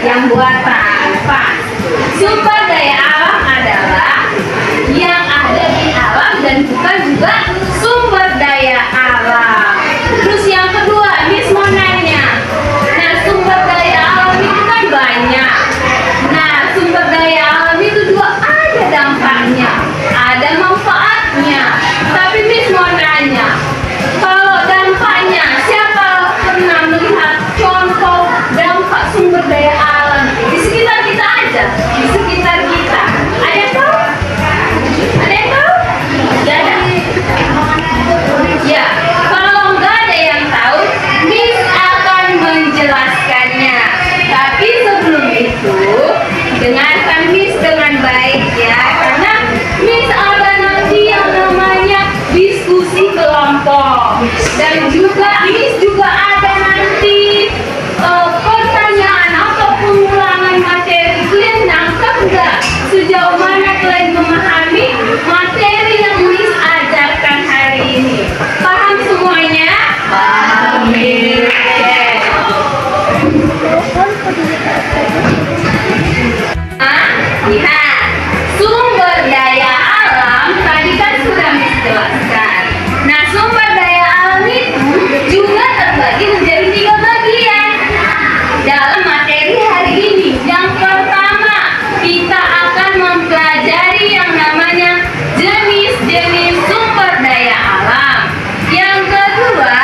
yang buatan. Pas. Sumber daya alam adalah yang ada di alam dan bukan juga sumber daya alam. Terus yang kedua, Miss mau nanya. Nah, sumber daya alam itu kan banyak. Nah, sumber daya alam itu juga ada dampaknya, ada manfaatnya. Tapi Miss mau nanya, kalau dampaknya, siapa pernah melihat contoh dampak sumber daya alam di sekitar kita aja? Di sekitar kita. Ada yang tahu? Ada yang tahu? Tidak ada? Ya, kalau nggak ada yang tahu, Miss akan menjelaskannya. Tapi sebelum itu, dengarkan Miss dengan baik ya, karena Miss ada nanti yang namanya diskusi kelompok, dan juga Miss juga ada nanti pertanyaan atau pengulangan materi. Kalian nangkep nggak sejauh mana kalian memahami materi yang Miss ajarkan hari ini? Paham semuanya? Paham. Lihat, sumber daya alam tadi kan sudah Miss jelaskan. Nah, sumber daya alam itu juga terbagi menjadi 3 bagian dalam materi hari ini. Yang pertama, kita akan mempelajari yang namanya jenis-jenis sumber daya alam. Yang kedua,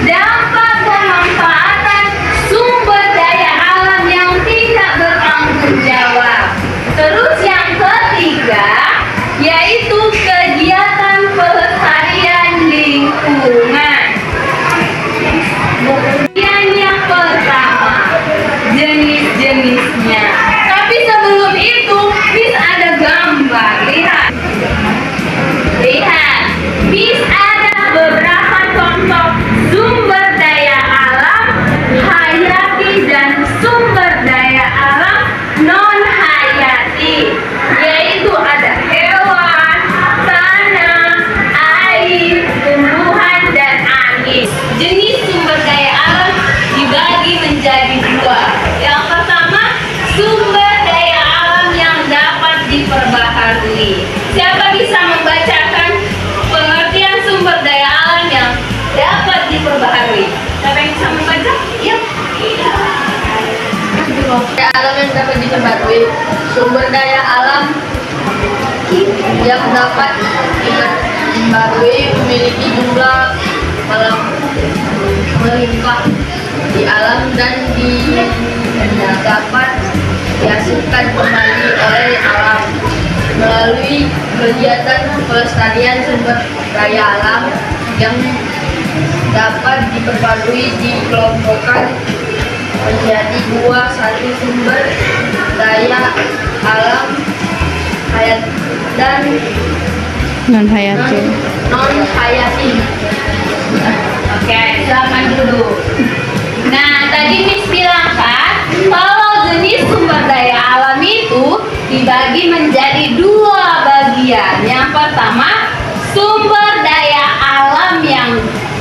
dampak dan manfaatan sumber daya alam yang tidak bertanggung jawab. Terus yang ketiga, yaitu kegiatan pelestarian lingkungan. Kemudian yang pertama, jenis-jenisnya. Tapi sebelum itu, Miss ada gambar. Lihat. Lihat. Miss ada beberapa contoh sumber daya alam hayati dan sumber daya alam non hayati, yaitu ada hewan, tanah, air, tumbuhan, dan angin. Jenis sumber daya alam dibagi menjadi 2. Yang pertama, sumber daya alam yang dapat diperbaharui. Siapa bisa membacakan pengertian sumber daya alam yang dapat diperbaharui? Siapa yang bisa membaca? Yuk. Daya alam yang dapat diperbarui, sumber daya alam yang dapat diperbarui memiliki jumlah melimpah di alam dan dapat dihasilkan kembali oleh alam melalui kegiatan pelestarian sumber daya alam yang dapat diperbarui dikelompokkan menjadi 2. 1 sumber daya alam hayat dan non hayati. non hayati. Oke, silakan duduk. Nah, tadi Miss bilang kan, kalau jenis sumber daya alam itu dibagi menjadi 2 bagian. Yang pertama, sumber daya alam yang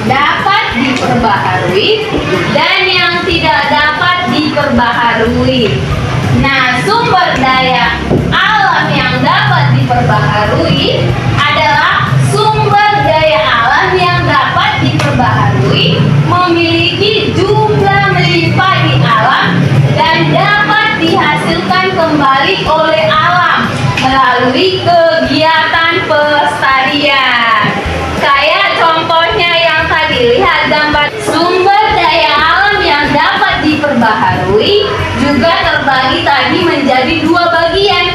dapat diperbaharui dan yang tidak dapat diperbaharui. Nah, sumber daya alam yang dapat diperbaharui adalah sumber daya alam yang dapat diperbaharui, memiliki jumlah melimpah di alam dan dapat dihasilkan kembali oleh alam melalui kegiatan pelestarian. Kayak contohnya yang tadi, lihat gambar. Sumber daya alam yang dapat diperbaharui juga terbagi tadi menjadi 2 bagian.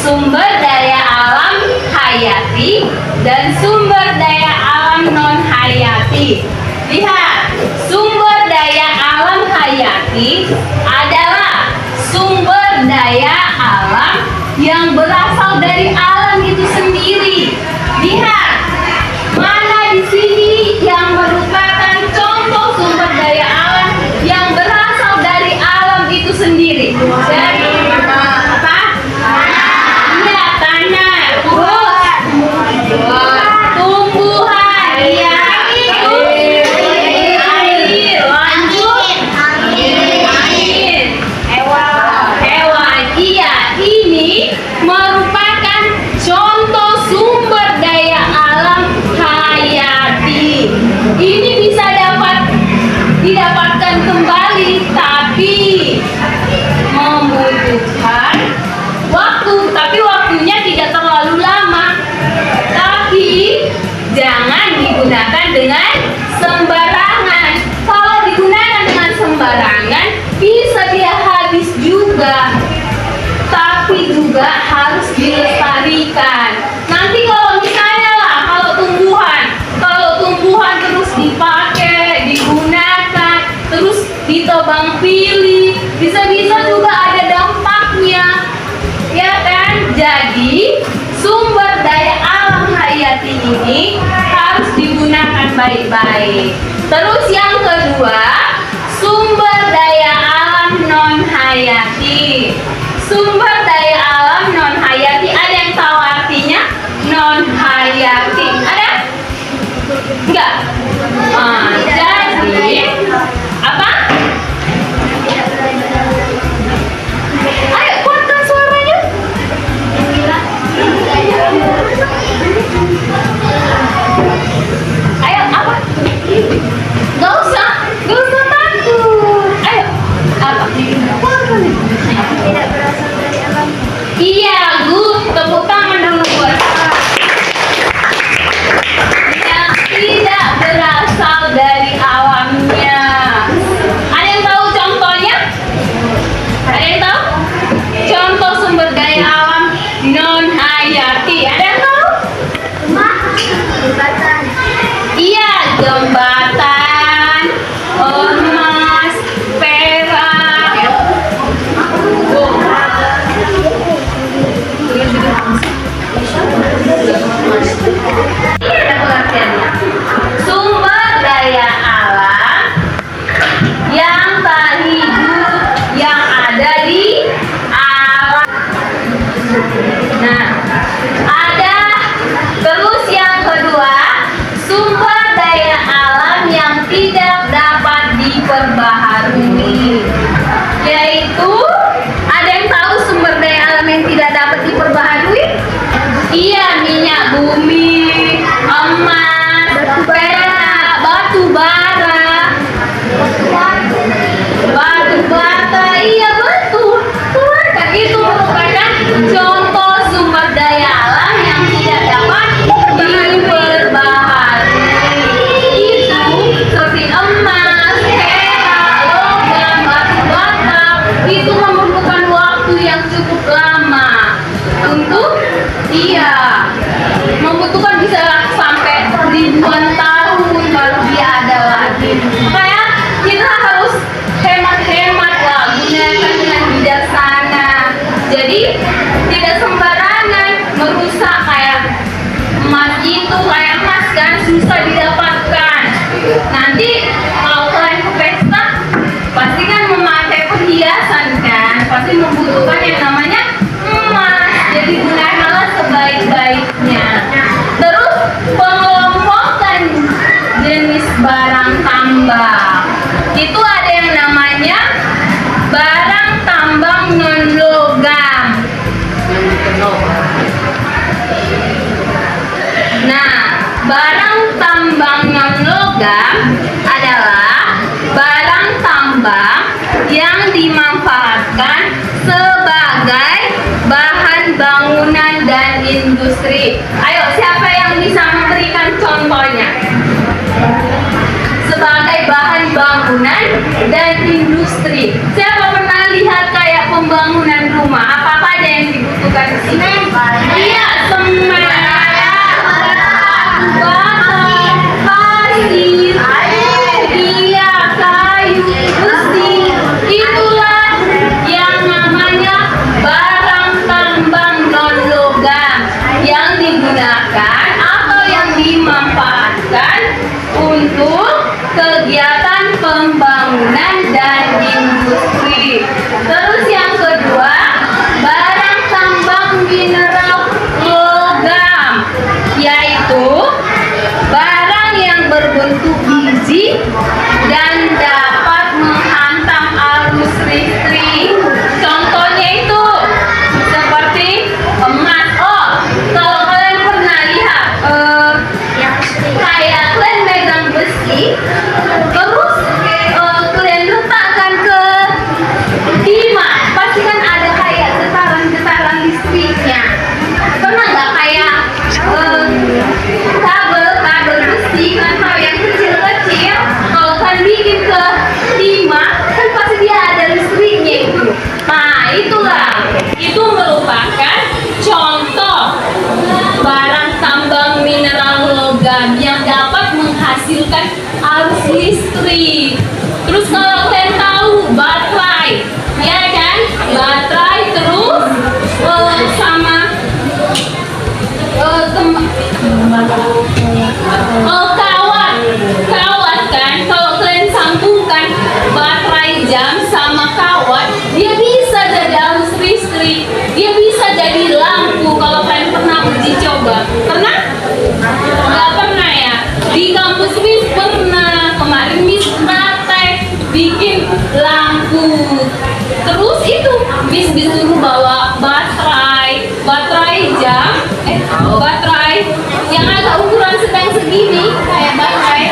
Sumber daya alam hayati dan sumber daya alam non hayati. Lihat, sumber daya alam hayati adalah sumber daya alam yang berasal dari alam itu sendiri. Lihat, mana di sini yang merupakan contoh sumber daya alam yang berasal dari alam itu sendiri? Dari apa? Iya, tanah. Terus tumbuhan. Iya. Air. Lanjut. Angin. Hewan. jangan digunakan dengan sembarangan. Kalau digunakan dengan sembarangan, bisa dia habis juga. Tapi juga harus dilestarikan. Nanti kalau misalnya lah, kalau tumbuhan terus dipakai, digunakan, terus ditebang pilih, bisa-bisa juga ada dampaknya, ya kan? Jadi sumber daya alam hayati ini harus digunakan baik-baik. Terus yang kedua, sumber daya alam non hayati. Sumber daya alam non hayati, ada yang tahu artinya? Non hayati ada? Enggak. Jadi apa? Ayo kuatkan suaranya. Ayo apa? Gak usah takut. Ayo apa? Tidak berasal dari alam. Iya, good. Tepuk tangan dulu buat yang tidak berasal dari alamnya. Ada yang tahu contohnya? Ada yang tahu? Contoh sumber daya alam non hayati. Ada yang tahu? Jembatan. Iya, jembatan, emas, perak. Ini ada pengertiannya. Sumber daya alam yang tak hidup yang ada di alam. Nah, ada terus yang kedua, sumber daya alam yang tidak dapat diperbaharui. Yaitu, ada yang tahu sumber daya alam yang tidak dapat diperbaharui? Iya, minyak bumi, emas, perak, batu bara. Batu bata, iya betul. Dan itu merupakan contoh sumber daya alam yang tidak dapat diperbaharui. Itu seperti emas, perak, logam, batu bata. Itu memerlukan waktu yang cukup lama untuk membutuhkan bisa sampai ribuan tahun baru dia ada lagi. Makanya kita harus hemat-hemat lah, gunakan dengan bijaksana. Jadi tidak sembarangan merusak. Kayak emas itu, kayak emas kan susah didapatkan. Nanti kalau kalian ke pesta pasti kan memakai perhiasan kan, pasti membutuhkan yang namanya emas. Jadi gunakanlah sebaik-baiknya. Terus pengelompokan jenis barang tambang itu ada yang namanya barang tambang non logam. Nah, barang tambang non logam adalah barang tambang yang dimanfaatkan sebagai bahan bangunan dan industri. Ayo, siapa yang bisa memberikan contohnya? Sebagai bahan bangunan dan industri. Siapa pernah lihat kayak pembangunan rumah? Apa aja yang dibutuhkan di sini? Iya, semen, bata, pasir, iya, kayu, besi. Itulah yang namanya barang tambang non logam yang digunakan atau yang dimanfaatkan untuk kegiatan pembangunan dan industri. Terus yang kedua, barang tambang mineral logam, yaitu barang yang berbentuk biji dan dapat menghantam arus listrik. Contohnya itu seperti emas. Oh, kalau kalian pernah lihat kayak kalian megang besi, terus kalian letakkan ke timah, pasti kan ada kayak getaran-getaran listriknya. Pernah nggak kayak kabel yang dapat menghasilkan arus listrik. Terus kalau kalian tahu baterai, ya kan? Baterai terus sama kawat kan? Kalau kalian sambungkan baterai jam sama kawat, dia bisa jadi arus listrik, dia bisa jadi lampu. Kalau kalian pernah uji coba, pernah? Nggak pernah ya? Di kampus Miss pernah, kemarin Miss praktek bikin lampu. Terus itu Miss disuruh bawa baterai jam, baterai yang agak ukuran sedang segini kayak baterai,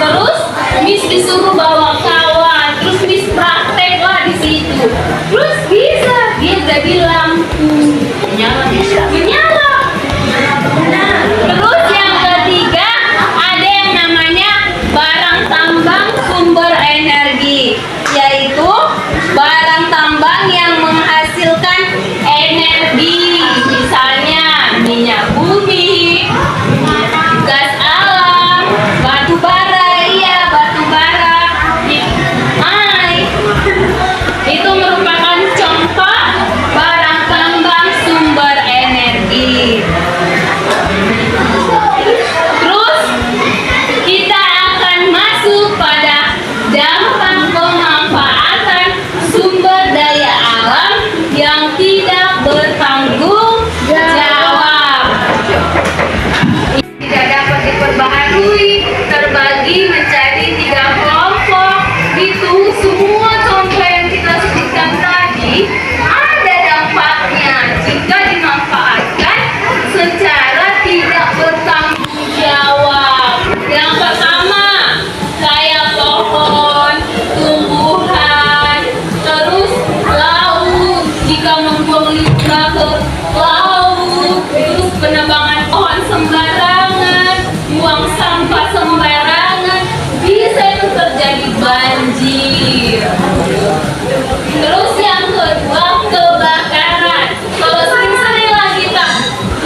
terus Miss disuruh bawa kawat, terus Miss praktek lah di situ, terus bisa dia jadi lampu menyala. Terus yang ketiga ada yang namanya barang tambang sumber energi, yaitu barang tambang yang menghasilkan energi, misalnya minyak bumi, gas alam, batu bara, itu merupakan contoh barang tambang sumber energi. Terus kita akan masuk pada dampak pemanfaatan sumber daya alam yang tidak bertanggung jawab. Tidak dapat diperbaharui, terbagi menjadi 3 kelompok. Itu semua contoh yang kita sebutkan tadi ada dampaknya jika dimanfaatkan secara tidak bertanggung jawab. Yang pertama, kayak pohon, tumbuhan, terus laut, jika membuang limbah ke laut, terus penebangan pohon sembarangan, buang sampah sembarangan, bisa itu terjadi banjir. Terus yang kedua, kebakaran. Kalau sering-seringlah kita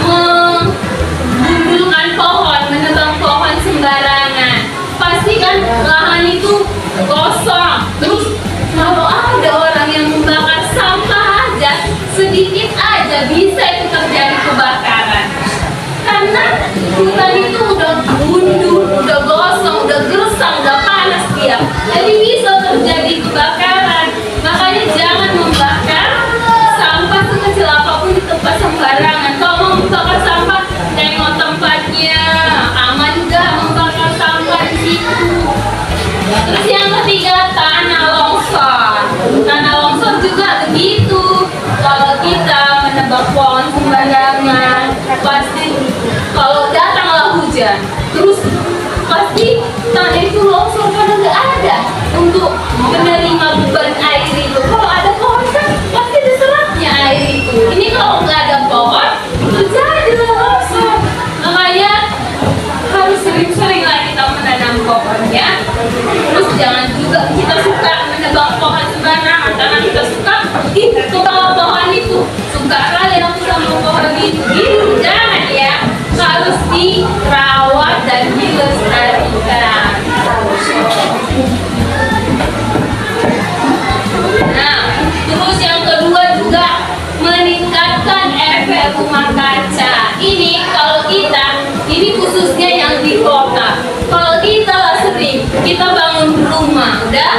menggundulkan pohon, menebang pohon sembarangan, pastikan lahan itu kosong. Terus kalau ada orang yang membakar sampah aja, sedikit aja bisa itu terjadi kebakaran. Karena hutan itu udah gundul, udah gosong, udah gersang, udah panas dia. Jadi bisa terjadi kebakaran. Makanya jangan membakar sampah sekecil apapun di tempat sembarangan. Kalau mau membakar sampah, tengok tempatnya, aman nggak membakar sampah di situ. Terus yang ketiga, tanah longsor. Tanah longsor juga begitu. Kalau kita menebak pohon sembarangan, pasti kalau datanglah hujan, terus pasti tanah itu longsor karena nggak ada untuk menerima beban air itu. Kalau ada pohon kan pasti diserapnya air itu. Ini kalau nggak ada pohon, terjadilah longsor. Makanya harus sering-seringlah kita menanam pohonnya. Terus jangan juga kita suka menebang pohon sembarangan karena kita suka kalau pohon itu suka kali aku sama pohon itu. Jangan ya, harus dirawat dan dilestarikan. Nah, terus yang kedua juga meningkatkan efek rumah kaca. Ini kalau kita, ini khususnya yang di kota. Kalau kita lah sering, kita bangun rumah, udah.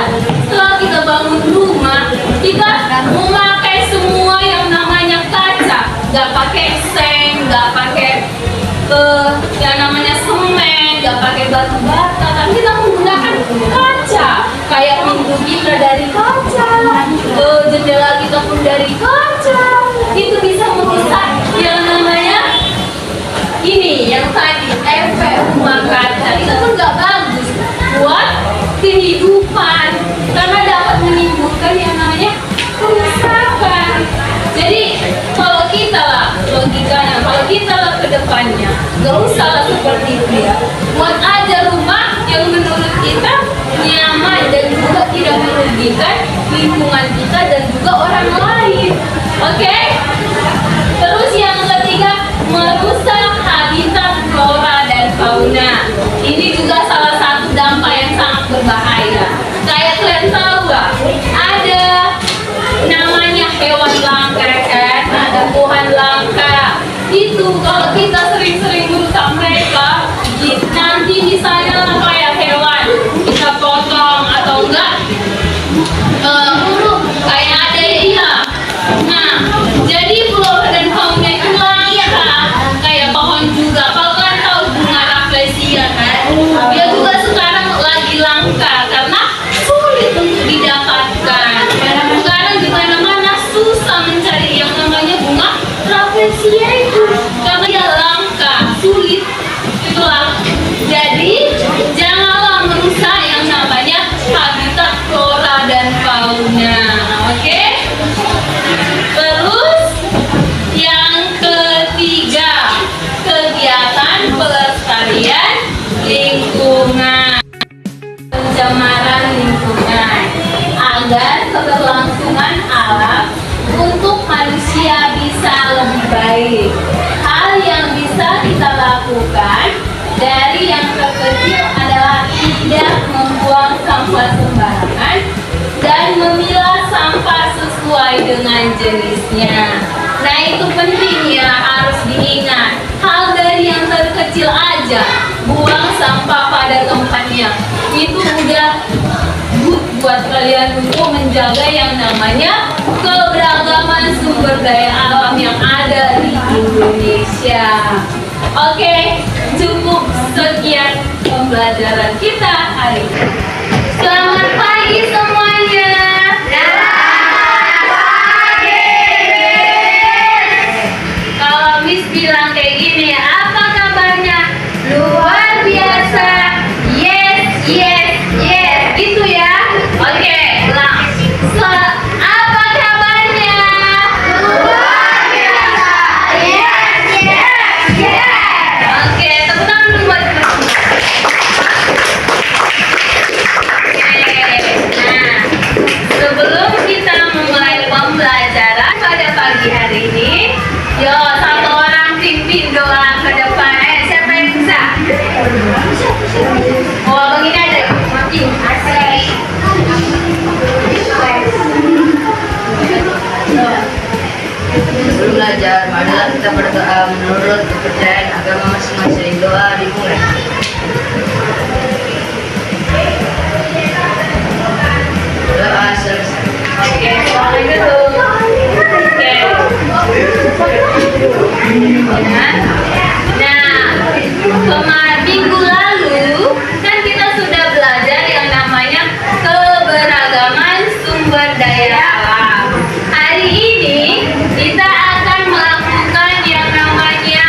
Setelah kita bangun rumah, kita memakai semua yang namanya kaca. Gak pakai seng, gak pakai yang namanya semen, gak pakai batu bata, tapi kita menggunakan kaca. Kayak pintu kita dari kaca, jendela kita pun dari kaca. Itu bisa merusak yang namanya ini, yang tadi efek rumah kaca. Itu pun gak bagus buat kehidupan karena dapat menimbulkan yang namanya kerusakan. Jadi kalau kita lah logikanya, kalau kita lah ke depannya, gak usah seperti itu ya. Buat aja rumah yang menurut kita nyaman dan juga tidak merugikan lingkungan kita dan juga orang lain. Oke? Terus yang ketiga, merusak habitat flora dan fauna. ini juga salah satu dampak yang sangat berbahaya. Kayak kalian tahu nggak? Ada namanya hewan langka kan, ada pohon langka. Itu kalau kita sering-sering merusak mereka, nanti misalnya kayak hewan kita potong atau enggak burung kayak ada ya. Nah, jadi flora dan fauna itu langka. Kayak pohon juga. Kalau kalian tahu bunga rafflesia kan, dia juga sekarang lagi langka karena sulit untuk didapatkan. Sekarang di mana-mana susah mencari yang namanya bunga rafflesia itu karena dia langka, sulit. Itulah. Jadi janganlah merusak yang namanya habitat flora dan fauna. Oke? Terus yang ketiga, kegiatan pelestarian lingkungan. Pencemaran lingkungan agar keberlangsungan alam untuk manusia bisa lebih baik. Hal yang bisa kita lakukan dari yang terkecil adalah tidak membuang sampah sembarangan dan memilah sampah sesuai dengan jenisnya. Nah, itu penting ya, harus diingat. Hal dari yang terkecil aja, buang sampah pada tempatnya. Itu udah good buat kalian untuk menjaga yang namanya keberagaman sumber daya alam yang ada di Indonesia. Oke, cukup sekian pembelajaran kita hari ini. Selamat pagi semuanya. Selamat pagi. Kalau Miss bilang kayak gini, apa kabarnya? Luar biasa. Yes, yes, yes. Gitu ya. Oke, ulang. Apa kabarnya? Luar biasa. Yes, yes, yes. Oke, tepuk tangan dulu buat teman-teman. Nah, sebelum kita memulai pembelajaran pada pagi hari ini, yo satu orang pimpin doa ke depan. Siapa yang bisa? Oh, begini ada makin asik. Sebelum belajar, marilah kita berdoa menurut kepercayaan agama masing-masing. Doa dimulai. Doa selesai. Oke, soalnya gitu. Oke. Nah, minggu lalu kan kita sudah belajar yang namanya keberagaman sumber daya alam. Hari ini kita akan melakukan yang namanya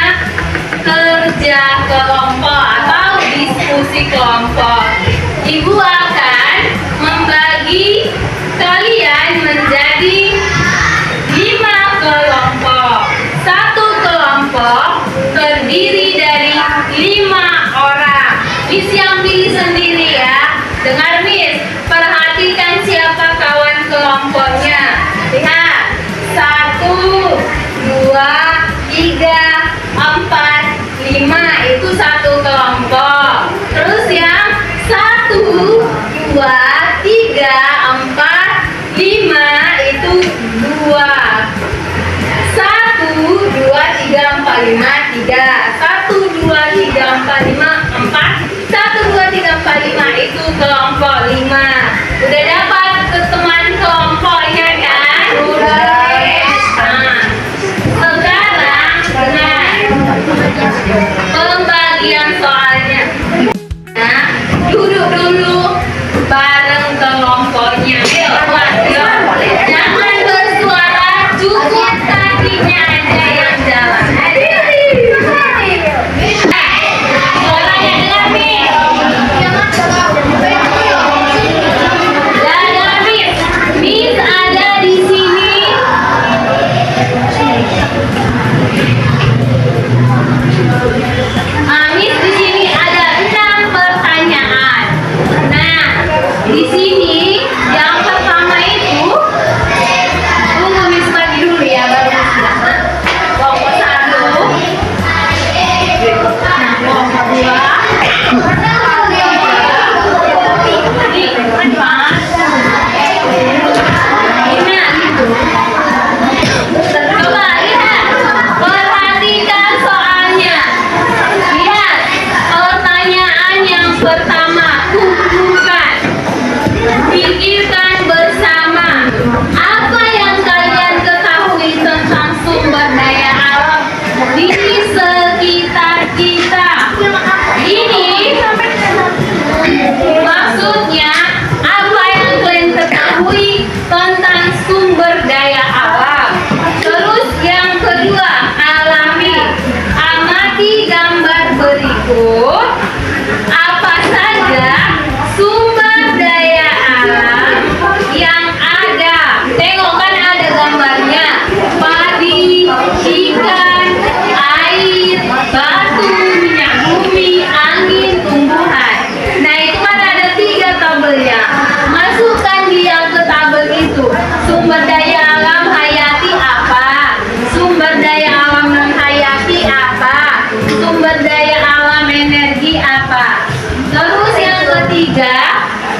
Terus yang ketiga,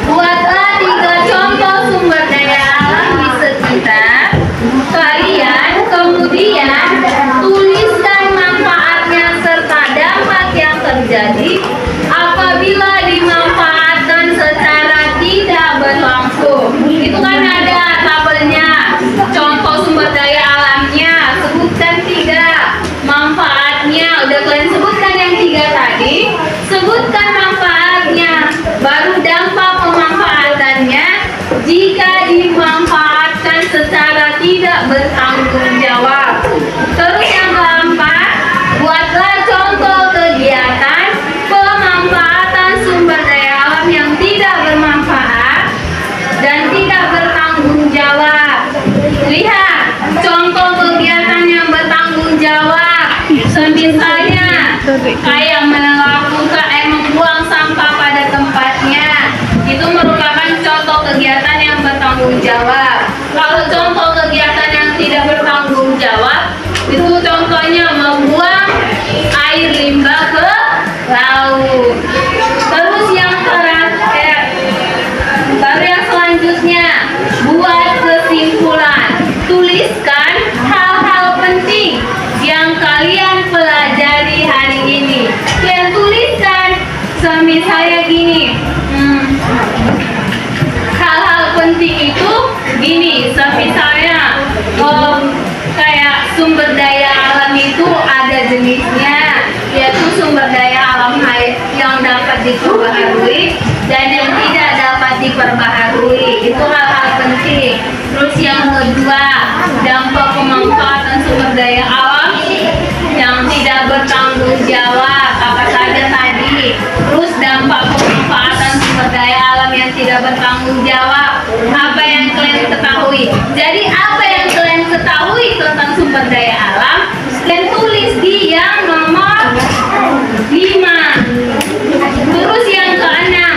buatlah 3 contoh sumber daya alam di sekitar kalian. Kemudian tuliskan manfaatnya serta dampak yang terjadi apabila dimanfaatkan secara tidak berlangsung. Itu kan ada tabelnya, contoh sumber daya alamnya, sebutkan 3 manfaatnya. Udah kalian sebutkan yang 3 tadi, sebutkan manfaatnya, baru dampak pemanfaatannya jika dimanfaatkan secara tidak bertanggung jawab. Terus yang keempat, buatlah contoh kegiatan pemanfaatan sumber daya alam yang tidak bermanfaat dan tidak bertanggung jawab. Lihat contoh kegiatan yang bertanggung jawab, misalnya kayak membuang sampah pada tempatnya, itu merupakan contoh kegiatan yang bertanggung jawab. Kalau contoh kegiatan yang tidak bertanggung jawab, itu contohnya membuang air limbah ke laut. Terus yang terakhir, baru yang selanjutnya, buat kesimpulan. Tuliskan hal-hal penting yang kalian pelajari hari ini. Kalian tuliskan, misalnya gini, hal-hal penting itu gini, misalnya kayak sumber daya alam itu ada jenisnya, yaitu sumber daya alam yang dapat diperbaharui dan yang tidak dapat diperbaharui. Itu hal-hal penting. Terus yang kedua, dampak pemanfaatan sumber daya alam yang tidak bertanggung jawab, apa saja tadi. Terus dampak pemanfaatan sumber daya alam yang tidak bertanggung jawab, apa yang kalian ketahui. Jadi apa yang kalian ketahui tentang sumber daya alam, kalian tulis di yang nomor 5. Terus yang keenam,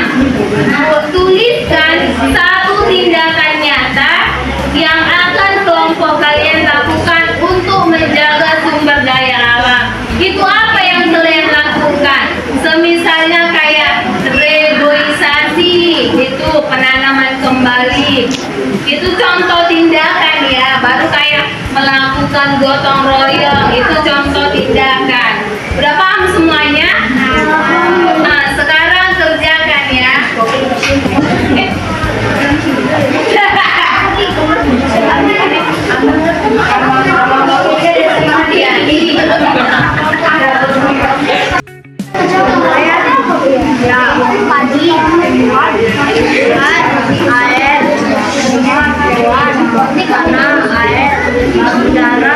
tuliskan 1 tindakan nyata yang akan kelompok kalian lakukan untuk menjaga sumber daya alam. Itu apa yang kalian lakukan? Semisalnya kayak reboisasi, itu penanaman kembali. Itu contoh tindakan ya. Baru kayak melakukan gotong royong, itu contoh tindakan. Udah paham semuanya? Nah, sekarang kerjakan ya. Ya, ini. Pagi, air, tanah, air, udara,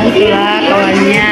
Itulah kawannya.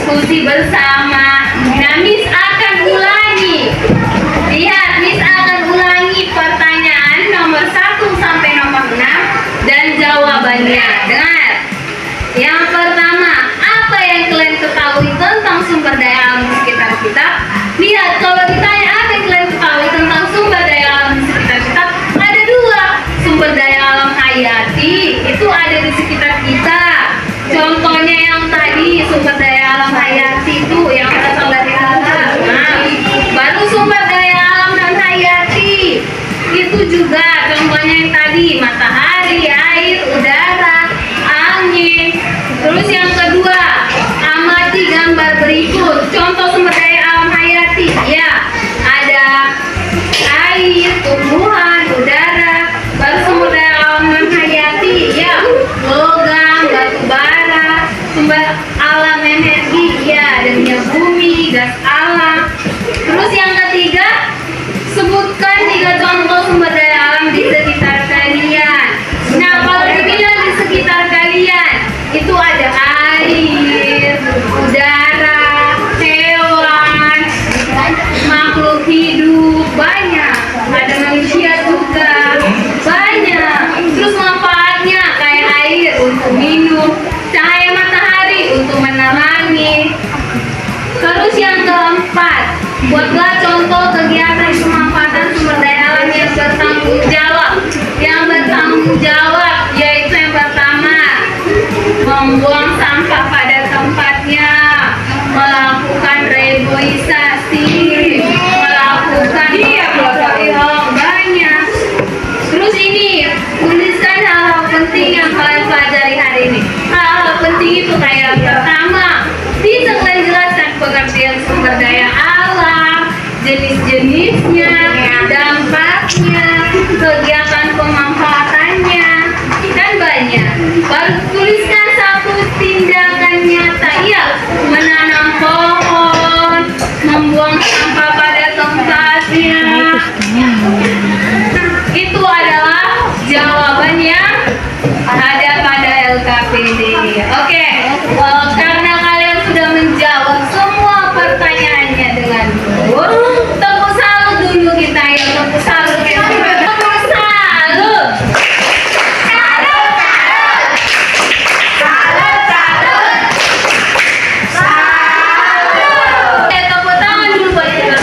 diskusi bersama. Nah, Miss akan ulangi. Lihat, Miss akan ulangi pertanyaan nomor 1 sampai nomor 6 dan jawabannya. Dengar. Yang pertama, apa yang kalian ketahui alam hayati itu yang berasal dari alam. Nah, baru sumber daya alam dan hayati itu juga contohnya yang tadi matahari, air, udara, angin. Terus yang kedua, amati gambar berikut. Contoh sumber daya alam hayati, ya ada air, tumbuhan, udara. Baru sumber daya alam non hayati, ya logam, batu bara. Sumber alam energi, ya ada minyak bumi, gas alam. Terus yang ketiga, sebutkan 3 contoh sumber daya alam di sekitar kalian. Nah, kalau dibilang di sekitar kalian, itu ada air, udara, hewan, makhluk hidup, banyak. Ada manusia juga, banyak. Terus manfaatnya kayak air untuk minum, cahaya matahari untuk menerangi. Terus yang keempat, buatlah contoh kegiatan pemanfaatan sumber daya alam yang bertanggung jawab. Yang bertanggung jawab yaitu yang pertama, membuang sampah pada tempatnya, melakukan reboisasi, melakukan banyak. Terus ini, tuliskan hal-hal penting yang kalian pelajari hari ini. Hal-hal penting itu kayak pertama, bisa kalian jelaskan pengertian sumber daya alam, jenis-jenisnya, dampaknya, kegiatan pemanfaatannya, dan banyak. Baru tuliskan satu tindakan nyata, ya menanam pohon, membuang sampah pada tempatnya. Itu adalah jawaban yang ada pada LKPD. Oke, karena kalian sudah menjawab semua pertanyaannya dengan betul, tepuk salut dulu kita ya, tepuk salut ya. Tepuk salut. Tepuk tangan dulu buat kita.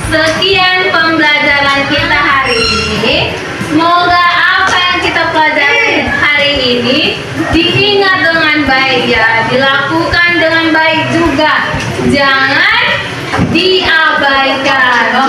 Sekian pembelajaran kita hari ini. Semoga apa yang kita pelajari hari ini diingat dengan baik ya, dilakukan dengan baik juga. Jangan diabaikan.